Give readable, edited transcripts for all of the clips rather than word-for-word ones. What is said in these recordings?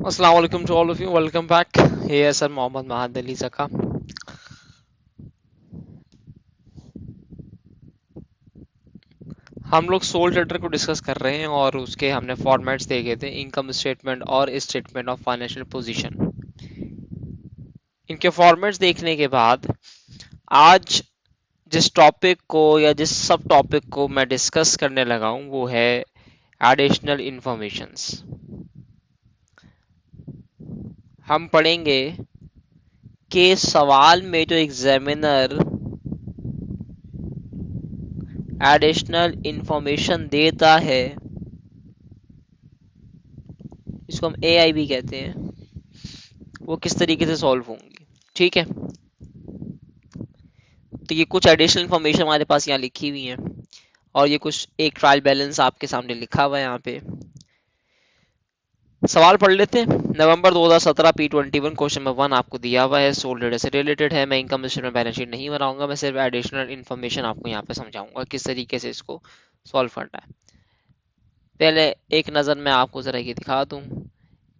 अस्सलाम वालेकुम to all of you, welcome back. ये सर मोहम्मद महाद अली जका। हम लोग सोल ट्रेडर को डिस्कस कर रहे हैं और उसके हमने फॉर्मेट्स देखे थे, इनकम स्टेटमेंट और स्टेटमेंट ऑफ फाइनेंशियल पोजीशन। इनके फॉर्मेट्स देखने के बाद आज जिस टॉपिक को या जिस सब टॉपिक को मैं डिस्कस करने लगा हूं वो है एडिशनल इंफॉर्मेशंस। हम पढ़ेंगे कि सवाल में जो एग्जामिनर एडिशनल इंफॉर्मेशन देता है, इसको हम एआई भी कहते हैं, वो किस तरीके से सॉल्व होंगी। ठीक है, तो ये कुछ एडिशनल इंफॉर्मेशन हमारे पास यहाँ लिखी हुई है और ये कुछ एक ट्रायल बैलेंस आपके सामने लिखा हुआ है यहाँ पे। सवाल पढ़ लेते हैं। नवंबर 2017 P21 क्वेश्चन नंबर 1 आपको दिया हुआ है, सोल ट्रेडर से रिलेटेड है। मैं इनकम स्टेटमेंट बैलेंस शीट नहीं बनाऊंगा, मैं सिर्फ एडिशनल इन्फॉर्मेशन आपको यहाँ पे समझाऊंगा किस तरीके से इसको सॉल्व करना है। पहले एक नज़र मैं आपको ज़रा ये दिखा दूँ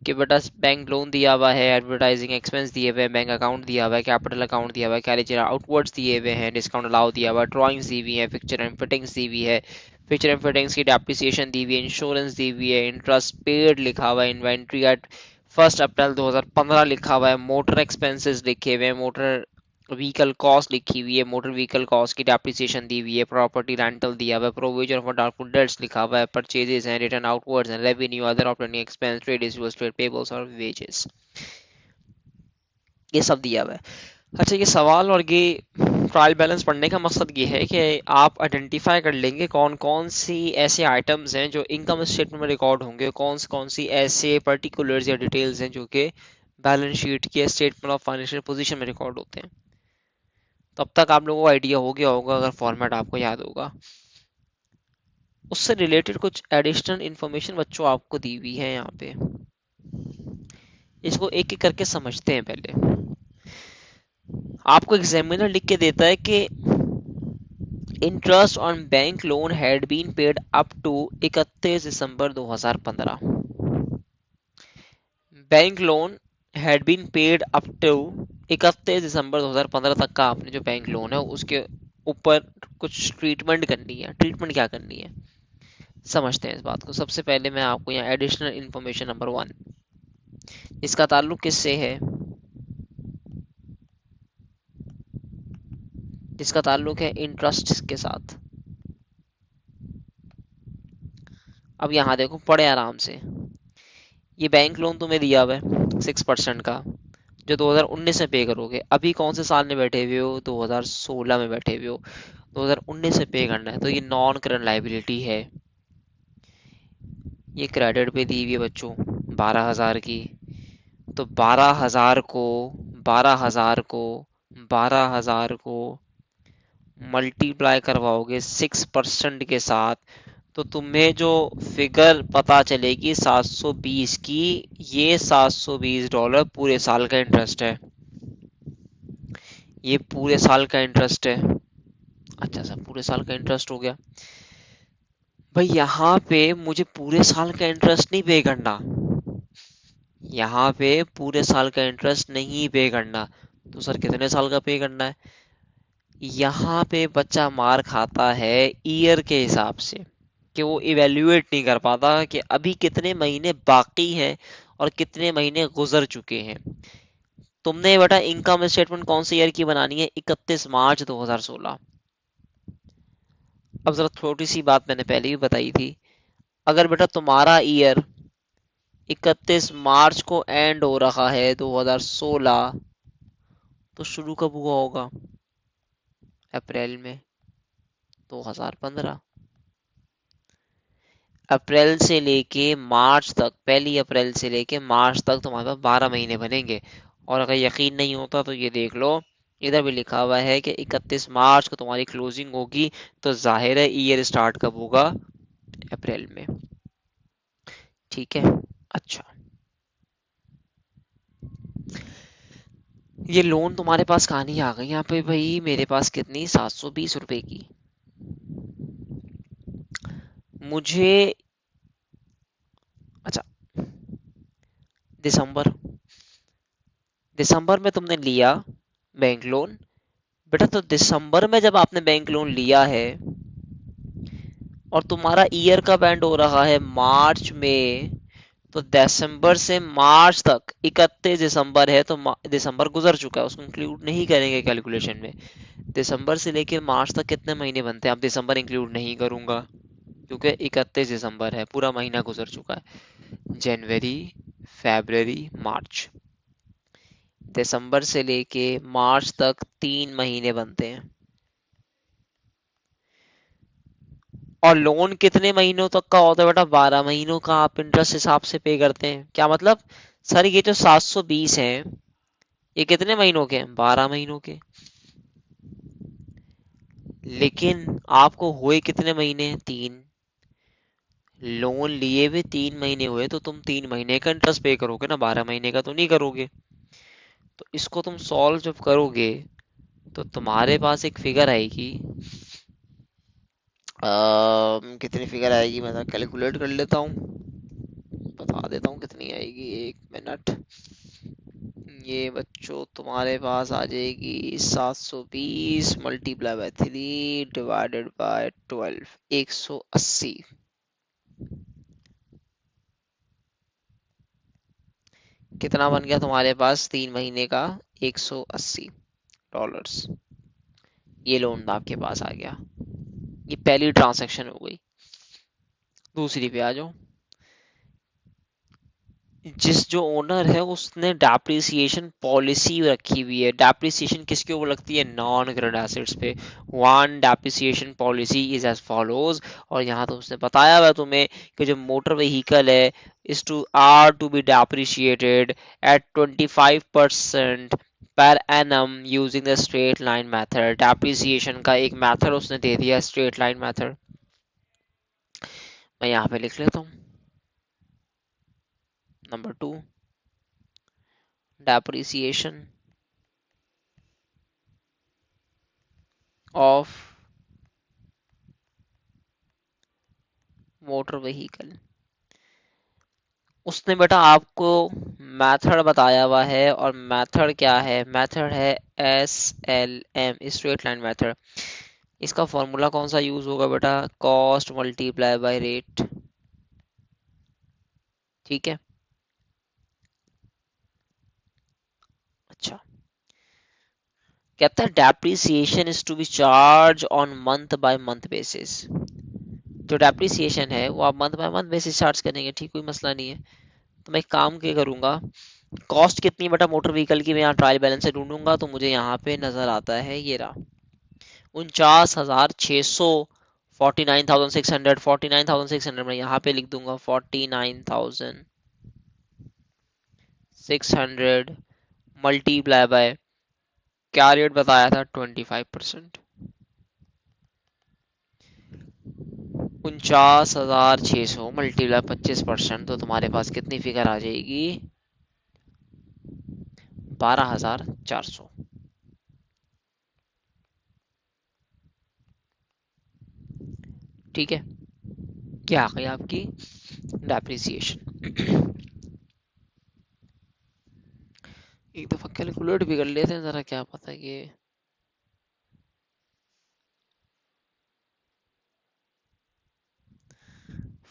कि बेटा बैंक लोन दिया हुआ है, एडवर्टाइजिंग एक्सपेंस दिए हुए हैं, बैंक अकाउंट दिया हुआ है, कैपिटल अकाउंट दिया हुआ है, कैरेज आउटवर्ड्स दिए हुए हैं, डिस्काउंट अलाउ दिया हुआ है, ड्राइंग्स दी हुई है, फिक्चर एंड फिटिंग्स दी हुई है, फिक्चर एंड फिटिंग्स की डेप्रिसिएशन दी हुई है, इंश्योरेंस दी हुई है, इंटरेस्ट पेड लिखा हुआ है, इन्वेंट्री एट 1 अप्रैल 2015 लिखा हुआ है, मोटर एक्सपेंसेस लिखे हुए हैं, मोटर व्हीकल कॉस्ट लिखी हुई है, मोटर व्हीकल कॉस्ट की डेप्रिसिएशन दी हुई है, प्रॉपर्टी रेंटल दिया हुआ है, प्रोविजन फॉर डाउटफुल डेट्स लिखा हुआ है, परचेजेस हैं, रिटर्न आउटवर्ड्स हैं, revenue, other operating expense, trade receivables, trade payables और वेजेस, ये सब दिया हुआ है। अच्छा, ये सवाल और ये ट्रायल बैलेंस पढ़ने का मकसद ये है कि आप आइडेंटिफाई कर लेंगे कौन कौन सी ऐसे आइटम्स हैं जो इनकम स्टेटमेंट में रिकॉर्ड होंगे, कौन सी ऐसे पर्टिकुलर्स या डिटेल्स हैं जो कि बैलेंस शीट के स्टेटमेंट ऑफ फाइनेंशियल पोजीशन में रिकॉर्ड होते हैं। तब तक आप लोगों को आइडिया हो गया होगा अगर फॉर्मेट आपको याद होगा। उससे रिलेटेड कुछ एडिशनल इंफॉर्मेशन बच्चों आपको दी हुई है यहाँ पे, इसको एक एक करके समझते हैं। पहले आपको एग्जामिनर लिख के देता है कि interest on bank loan had been paid up to 31 December 2015। Bank loan had been paid up to 31 December 2015 तक का आपने जो बैंक लोन है उसके ऊपर कुछ ट्रीटमेंट करनी है। ट्रीटमेंट क्या करनी है समझते हैं इस बात को। सबसे पहले मैं आपको यहाँ एडिशनल इंफॉर्मेशन नंबर 1, इसका ताल्लुक किससे है? इसका ताल्लुक है इंटरेस्ट के साथ। अब यहाँ देखो, पढ़े आराम से। ये बैंक लोन तुम्हें दिया हुआ है 6% का, जो 2019 में पे करोगे। अभी कौन से साल में बैठे हुए हो? 2016 में बैठे हुए हो, 2019 में पे करना है, तो ये नॉन करंट लाइबिलिटी है। ये क्रेडिट पे दी हुई है बच्चों 12,000 की, तो 12,000 को मल्टीप्लाई करवाओगे 6% के साथ, तो तुम्हें जो फिगर पता चलेगी 720 की, ये $720 पूरे साल का इंटरेस्ट है। ये पूरे साल का इंटरेस्ट है। अच्छा सर, पूरे साल का इंटरेस्ट हो गया भाई। यहाँ पे मुझे पूरे साल का इंटरेस्ट नहीं पे करना, यहाँ पे पूरे साल का इंटरेस्ट नहीं पे करना, तो सर कितने साल का पे करना है? यहाँ पे बच्चा मार खाता है ईयर के हिसाब से, कि वो इवेल्युएट नहीं कर पाता कि अभी कितने महीने बाकी हैं और कितने महीने गुजर चुके हैं। तुमने बेटा इनकम स्टेटमेंट कौन से ईयर की बनानी है? 31 मार्च 2016। अब जरा छोटी सी बात मैंने पहले भी बताई थी, अगर बेटा तुम्हारा ईयर 31 मार्च को एंड हो रहा है 2016, तो शुरू कब हुआ होगा? अप्रैल में 2015। अप्रैल से लेके मार्च तक, 1 अप्रैल से लेके मार्च तक तुम्हारे पास 12 महीने बनेंगे। और अगर यकीन नहीं होता तो ये देख लो, इधर भी लिखा हुआ है कि 31 मार्च को तुम्हारी क्लोजिंग होगी, तो जाहिर है ईयर स्टार्ट कब होगा? अप्रैल में। ठीक है। अच्छा, ये लोन तुम्हारे पास कहानी आ गई यहाँ पे भाई, मेरे पास कितनी? 720 रुपए की। मुझे, अच्छा, दिसंबर, दिसंबर में तुमने लिया बैंक लोन बेटा, तो दिसंबर में जब आपने बैंक लोन लिया है और तुम्हारा ईयर का बैंड हो रहा है मार्च में, तो दिसंबर से मार्च तक 31 दिसंबर है, तो दिसंबर गुजर चुका है, उसको इंक्लूड नहीं करेंगे कैलकुलेशन में। दिसंबर से लेके मार्च तक कितने महीने बनते हैं? अब दिसंबर इंक्लूड नहीं करूंगा क्योंकि 31 दिसंबर है, पूरा महीना गुजर चुका है। जनवरी, फरवरी, मार्च, दिसंबर से लेके मार्च तक 3 महीने बनते हैं। और लोन कितने महीनों तक का होता है बेटा? 12 महीनों का आप इंटरेस्ट हिसाब से पे करते हैं। क्या मतलब? सर ये जो 720 है ये कितने महीनों के हैं? 12 महीनों के। लेकिन आपको हुए कितने महीने? 3। लोन लिए हुए 3 महीने हुए, तो तुम 3 महीने का इंटरेस्ट पे करोगे ना, 12 महीने का तो नहीं करोगे। तो इसको तुम सॉल्व जब करोगे तो तुम्हारे पास एक फिगर आएगी। कितनी फिगर आएगी मैं कैलकुलेट कर लेता हूँ, बता देता हूँ कितनी आएगी, 1 मिनट। ये बच्चों तुम्हारे पास आ जाएगी 720 मल्टीप्लाई बाय 3 डिवाइडेड बाय 12, 180। कितना बन गया तुम्हारे पास 3 महीने का? $180। ये लोन आपके पास आ गया। ये पहली ट्रांजैक्शन हो गई। दूसरी पे आ जाओ। जिस जो ओनर है उसने डेप्रिसिएशन पॉलिसी रखी हुई है। डेप्रिसिएशन किसके ऊपर लगती है? नॉन करंट एसेट्स पे। One depreciation policy is as follows. और यहाँ तो उसने बताया हुआ तुम्हें कि जो मोटर व्हीकल है is to are to be depreciated at 25% per annum using the straight line method. Depreciation का एक मेथड उसने दे दिया, स्ट्रेट लाइन मेथड। मैं यहाँ पे लिख लेता हूँ। Number 2, depreciation of motor vehicle. उसने बेटा आपको मेथड बताया हुआ है, और मेथड क्या है? मेथड है SLM, स्ट्रेट लाइन मेथड। इसका फॉर्मूला कौन सा यूज होगा बेटा? Cost multiply by rate. ठीक है। अच्छा, कहता है depreciation is to be charge on month by month basis. जो डेप्रिसिएशन है वो आप month by month basis charge करेंगे, ठीक, कोई मसला नहीं है। तो मैं एक काम क्या करूंगा, कॉस्ट कितनी बेटा मोटर व्हीकल की मैं यहाँ ट्रायल बैलेंस से ढूंढूंगा, तो मुझे यहाँ पे नजर आता है ये रहा, 49,600, 49,600, 49,600 मैं यहाँ पे लिख दूंगा। 49,600 मल्टीप्लाई बाय, क्या रेट बताया था? 25%। 49,600 मल्टीप्लाई 25%, तो तुम्हारे पास कितनी फिगर आ जाएगी? 12,400। ठीक है, क्या आ गई आपकी डेप्रिसिएशन? एक दफा कैलकुलेट भी कर लेते हैं जरा, क्या पता ये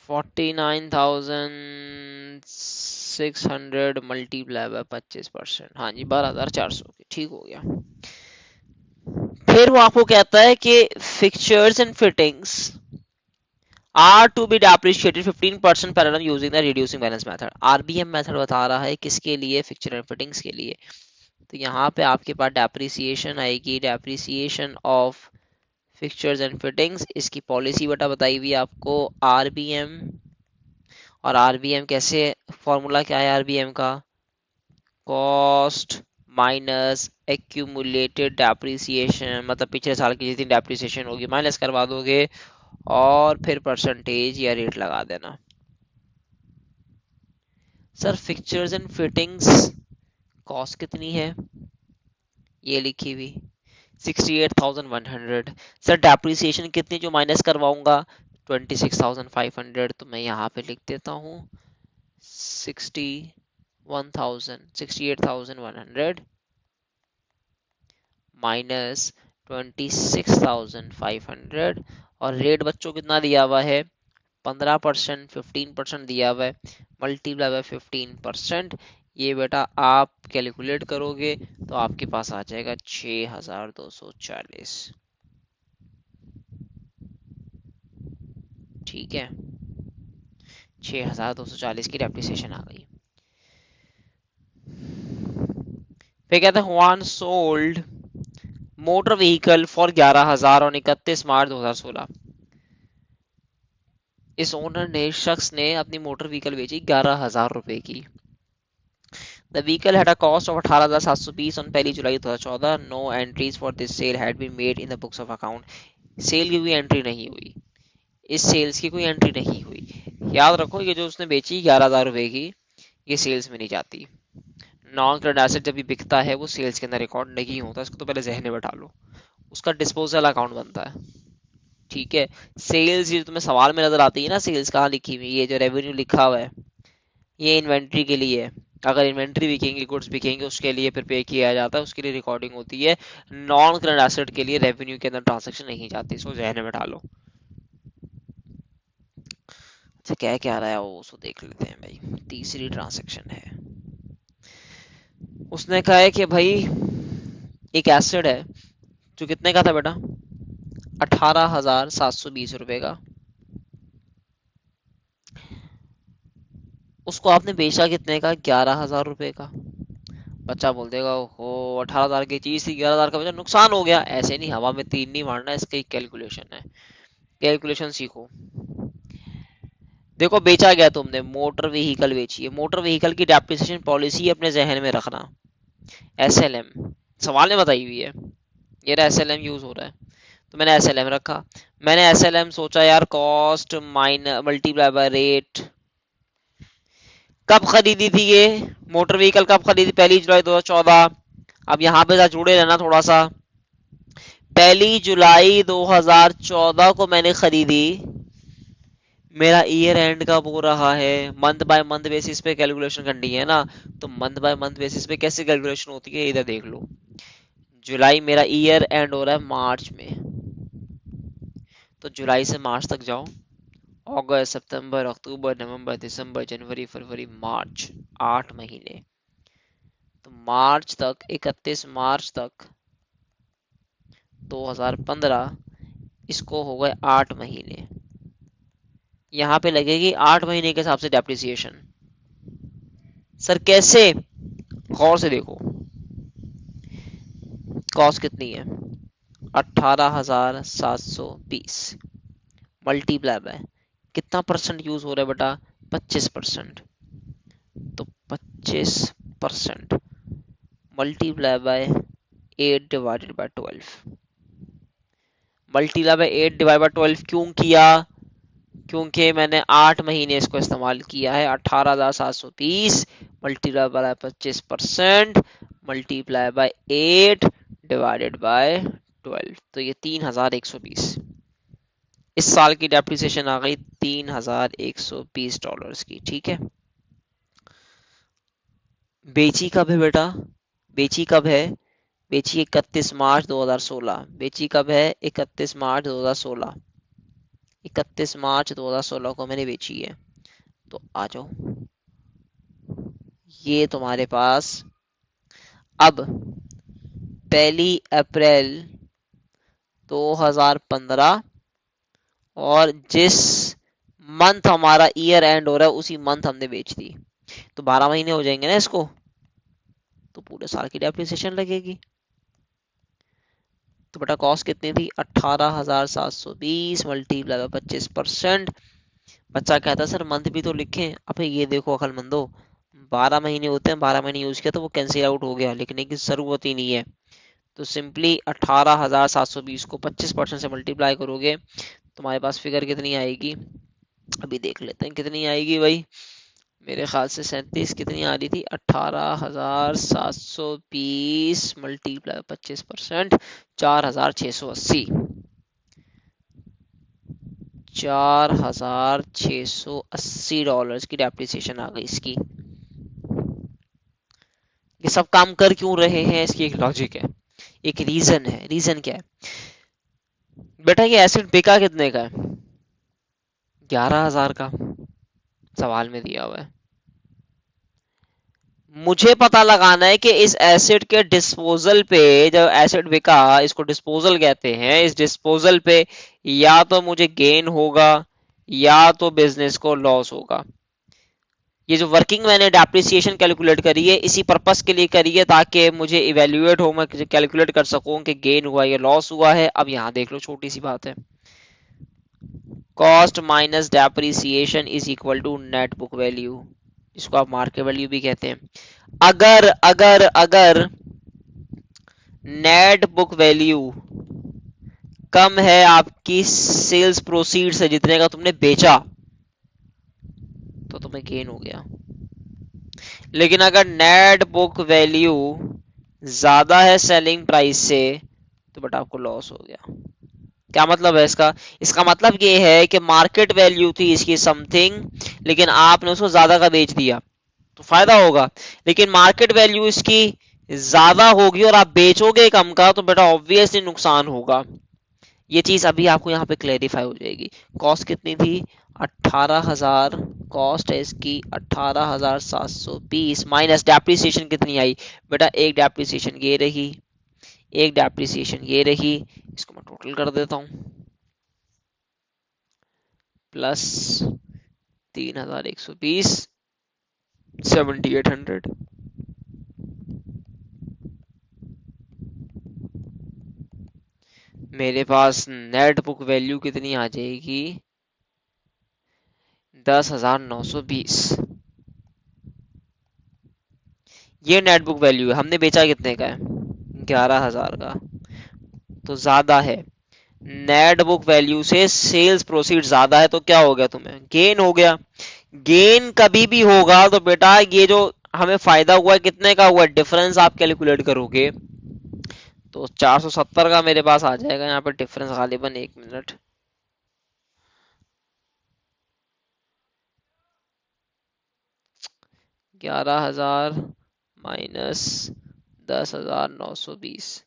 49,600 मल्टीप्लाई बाय 25%, हाँ जी 12,400 की, ठीक हो गया। फिर वो आपको कहता है कि fixtures and fittings are to be depreciated 15% per annum using the reducing balance method. RBM method बता रहा है किसके लिए? फिक्चर एंड फिटिंग्स के लिए। तो यहाँ पे आपके पास डेप्रिसिएशन आएगी, depreciation of fixtures and fittings. इसकी पॉलिसी बटा बताई हुई आपको आरबीएम। और आरबीएम कैसे, फॉर्मूला क्या है आरबीएम का? कॉस्ट माइनस एक्यूमुलेटेड डेप्रिसिएशन, मतलब पिछले साल की जितनी डेप्रिसिएशन होगी माइनस करवा दोगे, और फिर परसेंटेज या रेट लगा देना। Sir fixtures and fittings cost कितनी है? ये लिखी हुई 68,100। सर डेप्रिसिएशन कितनी जो माइनस करवाऊंगा? 26,500। तो मैं यहाँ पे लिख देता हूँ 68,100 68,100 माइनस 26,500 और रेट बच्चों कितना दिया हुआ है 15%, 15% दिया हुआ है, मल्टीप्लाई बाय 15%। ये बेटा आप कैलकुलेट करोगे तो आपके पास आ जाएगा 6,240। ठीक है, 6,240 की डेप्रिसिएशन आ गई। फिर कहते हैं Hwan sold motor vehicle for 11,000 और 31 मार्च 2016। इस ओनर ने शख्स ने अपनी मोटर व्हीकल बेची 11,000 रुपए की। The vehicle had a cost of 18,720 on 1 July 2014. No entries for this sale had been made in the books of account. Sale की कोई एंट्री नहीं हुई, इस सेल्स की कोई एंट्री नहीं हुई। याद रखो ये जो उसने बेची 11,000 रुपए की, ये सेल्स में नहीं जाती। नॉन करंट एसेट जब भी बिकता है वो सेल्स के अंदर रिकॉर्ड नहीं होता, इसको तो पहले जहन में बैठा लो। उसका डिस्पोजल अकाउंट बनता है। ठीक है, सेल्स ये तुम्हें सवाल में नजर आती है ना, सेल्स कहाँ लिखी हुई, ये जो रेवेन्यू लिखा हुआ है ये इन्वेंट्री के लिए है। अगर इन्वेंट्री बिकेंगे, गुड्स बिकेंगे, उसके लिए फिर पे किया जाता है, उसके लिए रिकॉर्डिंग होती है। नॉन करंट एसेट के लिए रेवेन्यू के अंदर ट्रांसैक्शन नहीं जाती, इसको जहन में डालो। अच्छा क्या क्या रहा है वो उसको देख लेते हैं भाई। तीसरी ट्रांसैक्शन है, उसने कहा है कि भाई एक एसेट है जो कितने का था बेटा 18,720 रुपए का, उसको आपने बेचा कितने का 11,000 रुपए का। बच्चा बोल देगा हो 18,000 की चीज थी 11,000 का बेचा, नुकसान हो गया। ऐसे नहीं, हवा में तीन नहीं मारना, इसका एक कैलकुलेशन है, कैलकुलेशन सीखो। देखो बेचा गया, तुमने मोटर व्हीकल बेची है, मोटर व्हीकल की डेप्रिसिएशन पॉलिसी अपने जहन में रखना। एसएलएम सवाल में बताई हुई है, ये रहा एसएलएम यूज हो रहा है, तो मैंने एसएलएम रखा। मैंने एसएलएम सोचा यार cost minus multiply by rate. कब खरीदी थी ये मोटर व्हीकल, कब खरीदी 1 जुलाई 2014। अब यहाँ पे जुड़े रहना थोड़ा सा। 1 जुलाई 2014 को मैंने खरीदी, मेरा ईयर एंड कब हो रहा है, मंथ बाय मंथ बेसिस पे कैलकुलेशन करनी है ना। तो मंथ बाय मंथ बेसिस पे कैसे कैलकुलेशन होती है इधर देख लो। जुलाई मेरा ईयर एंड हो रहा है मार्च में, तो जुलाई से मार्च तक जाओ, अगस्त सितंबर अक्टूबर नवंबर दिसंबर जनवरी फरवरी मार्च, 8 महीने। तो मार्च तक 31 मार्च तक 2015, इसको हो गए 8 महीने। यहाँ पे लगेगी 8 महीने के हिसाब से डेप्रिसिएशन। सर कैसे, गौर से देखो, कॉस्ट कितनी है 18,720 मल्टीप्लाई बाय कितना परसेंट यूज हो रहा है बेटा 25%, तो 25% multiply by 8 divided by 12। Multiply by 8 divide by 12 क्यों किया, क्योंकि मैंने 8 महीने इसको इस्तेमाल किया है। 18,720 multiply by 25% multiply by 8 divided by 12, तो ये 3,120। इस साल की डेप्रिसिएशन आ गई 3,120 डॉलर्स की। ठीक है, बेची कब है बेटा, बेची कब है, बेची 31 मार्च 2016। बेची कब है 31 मार्च 2016, 31 मार्च 2016 को मैंने बेची है। तो आ जाओ, ये तुम्हारे पास अब 1 अप्रैल 2015 और जिस मंथ हमारा ईयर एंड हो रहा है उसी मंथ हमने बेच दी, तो 12 महीने हो जाएंगे ना इसको, तो पूरे साल की डेप्रिसिएशन लगेगी। तो बेटा कॉस्ट कितनी थी 18,720 मल्टीप्लाई बाय 25%। बच्चा कहता सर मंथ भी तो लिखें। अब ये देखो अकलमंदो, 12 महीने होते हैं, 12 महीने यूज किया तो वो कैंसिल आउट हो गया, लिखने की जरूरत ही नहीं है। तो सिंपली 18,720 को 25% से मल्टीप्लाई करोगे, तुम्हारे पास फिगर कितनी आएगी, अभी देख लेते हैं कितनी आएगी भाई। मेरे ख्याल से 37 कितनी आ रही थी, 18,720 मल्टीप्लाई 25%, 4,680, 4,680 डॉलर्स की डेप्रिसिएशन आ गई इसकी। ये सब काम कर क्यों रहे हैं, इसकी एक लॉजिक है, एक रीजन है। रीजन क्या है बेटा? ये एसिड बिका कितने का है? 11,000 का सवाल में दिया हुआ है। मुझे पता लगाना है कि इस एसिड के डिस्पोजल पे, जब एसिड बिका, इसको डिस्पोजल कहते हैं, इस डिस्पोजल पे या तो मुझे गेन होगा या तो बिजनेस को लॉस होगा। ये जो वर्किंग मैंने डेप्रिसिएशन कैलकुलेट करी है इसी पर्पस के लिए करी है ताकि मुझे इवेल्युएट हो, मैं कैलकुलेट कर सकूं कि गेन हुआ या लॉस हुआ है। अब यहां देख लो, छोटी सी बात है, cost minus depreciation is equal to net book value, इसको आप मार्केट वैल्यू भी कहते हैं। अगर अगर अगर नेट बुक वैल्यू कम है आपकी सेल्स प्रोसीड से, जितने का तुमने बेचा, तो तुम्हें गेन हो गया। लेकिन अगर नेट बुक वैल्यू ज्यादा है सेलिंग प्राइस से, तो बेटा आपको लॉस हो गया। क्या मतलब है इसका? इसका मतलब ये है कि मार्केट वैल्यू थी इसकी समथिंग, लेकिन आपने उसको ज्यादा का बेच दिया तो फायदा होगा, लेकिन मार्केट वैल्यू इसकी ज्यादा होगी और आप बेचोगे कम का, तो बेटा ऑब्वियसली नुकसान होगा। ये चीज अभी आपको यहाँ पे क्लेरिफाई हो जाएगी। कॉस्ट कितनी थी? 18,000 कॉस्ट है इसकी, 18,720 माइनस डेप्रिसिएशन कितनी आई बेटा? एक डेप्रिसिएशन ये रही, एक डेप्रिसिएशन ये रही, इसको मैं टोटल कर देता हूं, प्लस 3,120 7,800। मेरे पास नेट बुक वैल्यू कितनी आ जाएगी? 10,920। ये नेट बुक वैल्यू है। हमने बेचा कितने का है? 11,000 का, तो ज्यादा है। नेट बुक वैल्यू से सेल्स प्रोसीड ज्यादा है, तो क्या हो गया? तुम्हें गेन हो गया। गेन कभी भी होगा तो बेटा ये जो हमें फायदा हुआ है कितने का हुआ, डिफरेंस आप कैलकुलेट करोगे तो 470 का मेरे पास आ जाएगा यहाँ पर डिफरेंस, गालिबन। एक मिनट, 11,000 माइनस 10,920,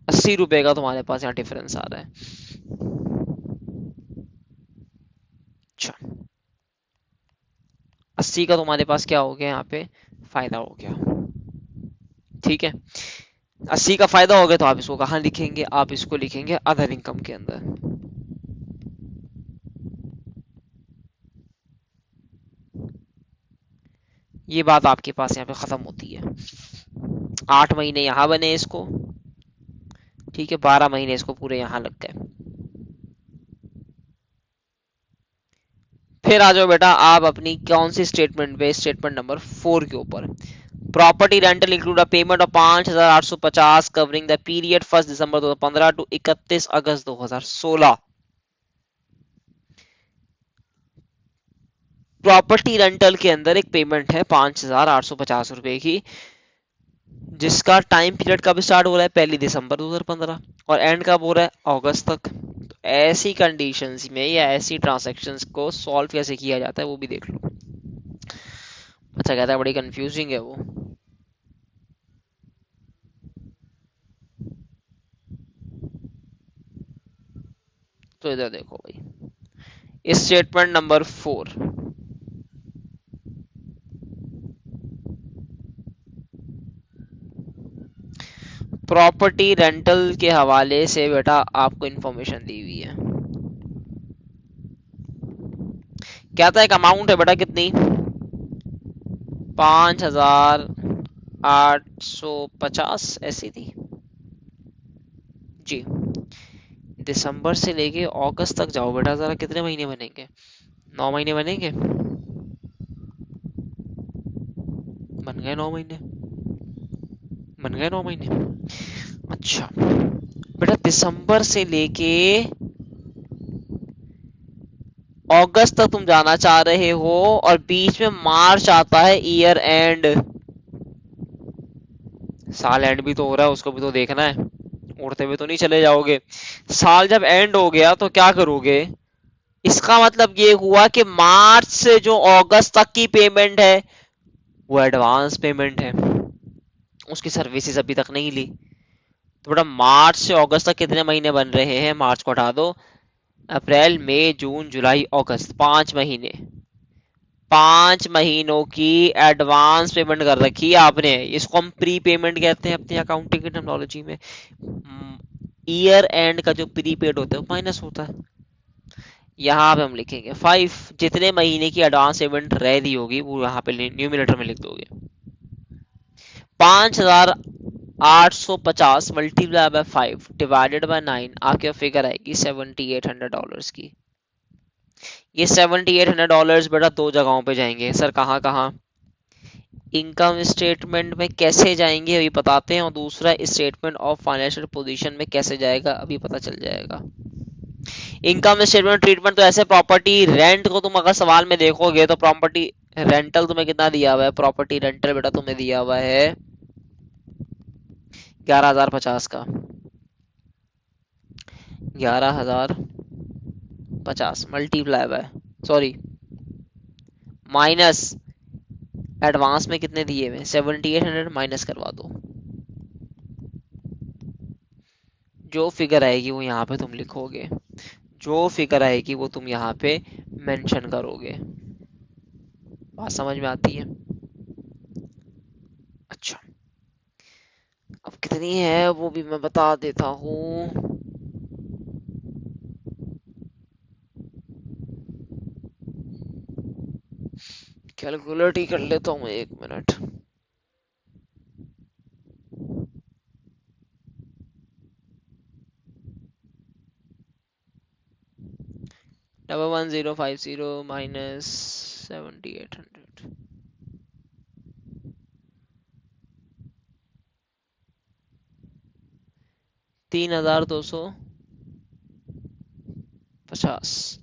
80 रुपए का तुम्हारे पास यहाँ डिफरेंस आ रहा है। अच्छा, 80 का तुम्हारे पास क्या हो गया यहाँ पे? फायदा हो गया। ठीक है, 80 का फायदा हो गया, तो आप इसको कहाँ लिखेंगे? आप इसको लिखेंगे अदर इनकम के अंदर। ये बात आपके पास यहाँ पे खत्म होती है। 8 महीने यहाँ बने इसको, ठीक है, 12 महीने इसको पूरे यहाँ लग गए। फिर आ जाओ बेटा आप अपनी कौन सी स्टेटमेंट पे? स्टेटमेंट नंबर 4 के ऊपर। Property rental include a payment of 5,850 covering the period 1 December 2015 to 31 August 2016। Property rental के अंदर एक पेमेंट है 5,850 रुपए की, जिसका टाइम पीरियड कब स्टार्ट हो रहा है? 1 दिसंबर 2015 और एंड कब हो रहा है? अगस्त तक। तो ऐसी कंडीशंस में या ऐसी ट्रांजैक्शंस को सॉल्व कैसे किया जाता है वो भी देख लो। अच्छा, कहता है बड़ी कंफ्यूजिंग है वो। तो इधर देखो भाई, स्टेटमेंट नंबर 4, प्रॉपर्टी रेंटल के हवाले से बेटा आपको इंफॉर्मेशन दी हुई है। कहता है एक अमाउंट है बेटा, कितनी? 5,850 ऐसी थी जी। दिसंबर से लेके अगस्त तक जाओ बेटा जरा, कितने महीने बनेंगे? 9 महीने बनेंगे। बन गए 9 महीने, बन गए 9 महीने। अच्छा बेटा, दिसंबर से लेके अगस्त तक तुम जाना चाह रहे हो और बीच में मार्च आता है, ईयर एंड। साल एंड भी तो हो रहा है, उसको भी तो देखना है, उड़ते हुए तो नहीं चले जाओगे। साल जब एंड हो गया तो क्या करोगे? इसका मतलब ये हुआ कि मार्च से जो अगस्त तक की पेमेंट है वो एडवांस पेमेंट है, उसकी सर्विसेज अभी तक नहीं ली। तो बेटा मार्च से अगस्त तक कितने महीने बन रहे हैं, मार्च को हटा दो, अप्रैल मई जून जुलाई अगस्त, 5 महीने। 5 महीनों की एडवांस पेमेंट कर रखी है आपने, इसको हम प्री पेमेंट कहते हैं अपनी अकाउंटिंग की टेक्नोलॉजी में। ईयर एंड का जो प्री पेड होता है वो माइनस होता है। यहाँ पे हम लिखेंगे 5, जितने महीने की एडवांस पेमेंट रह रही होगी वो यहाँ पे न्यूमिनेटर में लिख दोगे। 5,850 मल्टीप्लाई बाय 5 डिवाइडेड बाय 9, आपके फिगर आएगी $7,800 की। ये $7,800 बेटा दो जगहों पे जाएंगे सर, कहाँ कहाँ? इनकम स्टेटमेंट में कैसे जाएंगे अभी बताते हैं, और दूसरा स्टेटमेंट ऑफ फाइनेंशियल पोजीशन में कैसे जाएगा अभी पता चल जाएगा। इनकम स्टेटमेंट ट्रीटमेंट तो ऐसे, प्रॉपर्टी रेंट को तुम अगर सवाल में देखोगे तो प्रॉपर्टी रेंटल तुम्हें कितना दिया हुआ है, प्रॉपर्टी रेंटल बेटा तुम्हें दिया हुआ है 11,050 का, 11,050 multiply by, sorry minus, advance में कितने दिए हुए 7,800 माइनस करवा दो, जो फिगर आएगी वो यहाँ पे तुम लिखोगे, जो फिगर आएगी वो तुम यहाँ पे मेंशन करोगे। बात समझ में आती है? अच्छा, अब कितनी है वो भी मैं बता देता हूँ। कैलकुलेट ही कर लेता हूँ, 1 मिनट। $11,050 माइनस 7,800, 3,250,